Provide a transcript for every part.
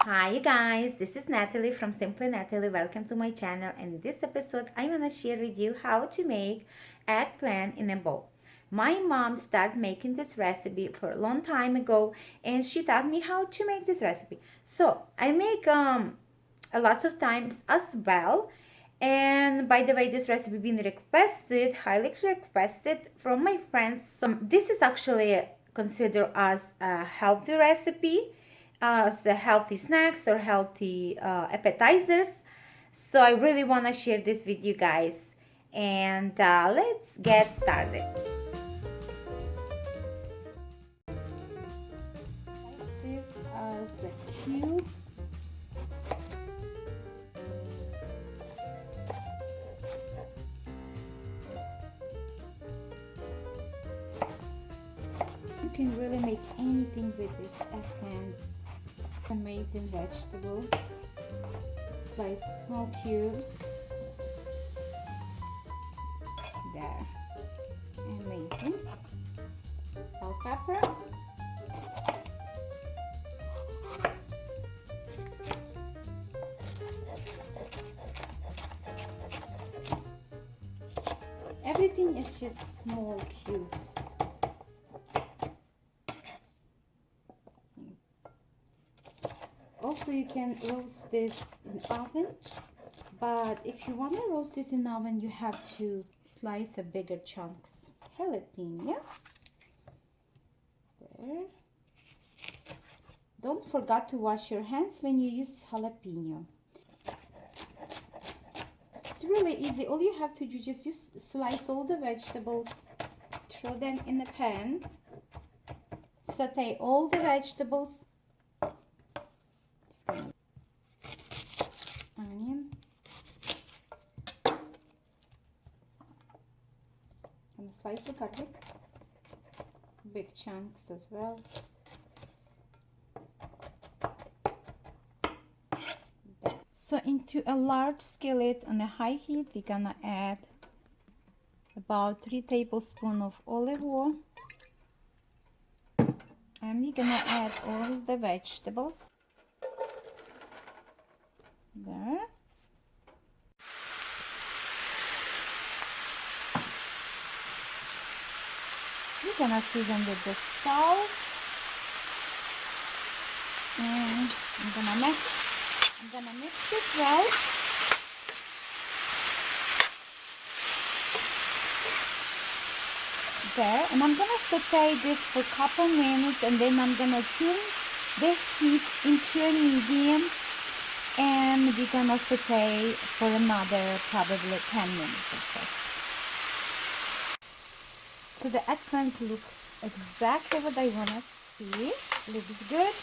Hi you guys, this is Natalie from Simply Natalie. Welcome to my channel, and in this episode I'm gonna share with you how to make eggplant in a bowl. My mom started making this recipe for a long time ago, and she taught me how to make this recipe. So I make a lot of times as well. And by the way, this recipe been requested, highly requested from my friends. So this is actually considered as a healthy recipe, as a healthy snacks or healthy appetizers. So I really want to share this with you guys, and let's get started. This as a cube. You can really make anything with this eggplants. Amazing vegetable. Slice small cubes. There. Amazing. Bell pepper. Everything is just small cubes. Also, you can roast this in oven, but if you want to roast this in oven, you have to slice a bigger chunks. Jalapeno. There. Don't forget to wash your hands when you use jalapeno. It's really easy. All you have to do is just slice all the vegetables, throw them in a pan, saute all the vegetables. Onion, and slice the garlic, big chunks as well. So into a large skillet on a high heat, we're gonna add about 3 tablespoons of olive oil, and we're gonna add all the vegetables. There. We're gonna season with the salt, and I'm gonna mix this well. There, and I'm gonna saute this for a couple minutes, and then I'm gonna turn the heat into a medium, and we're gonna saute for another probably 10 minutes or so. So the eggplants look exactly what I wanna see. Looks good.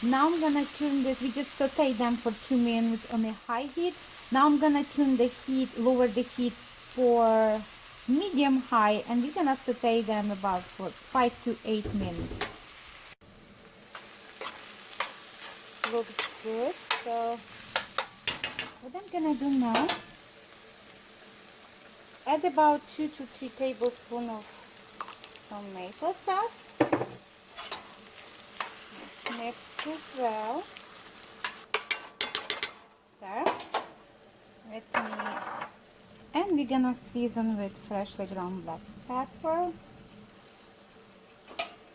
Now I'm gonna turn this. We just saute them for 2 minutes on a high heat. Now I'm gonna turn the heat, lower the heat for medium high, and we're gonna saute them about for 5 to 8 minutes. Looks good. So what I'm gonna do now, add about 2 to 3 tablespoons of tomato sauce. Mix this well. There. And we're gonna season with freshly ground black pepper.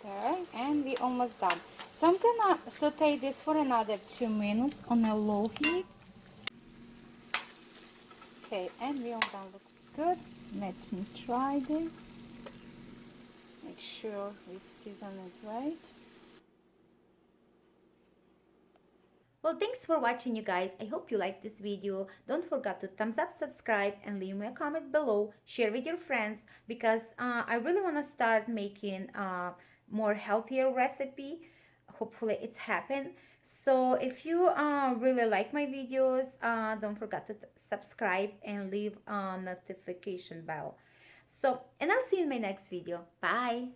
There. And we're almost done. So I'm gonna saute this for another 2 minutes on a low heat. Okay, and we all done. Looks good. Let me try this. Make sure we season it right. Well, thanks for watching, you guys. I hope you liked this video. Don't forget to thumbs up, subscribe, and leave me a comment below. Share with your friends, because I really want to start making more healthier recipe. Hopefully it's happened. So if you really like my videos, don't forget to subscribe and leave a notification bell. So, and I'll see you in my next video. Bye.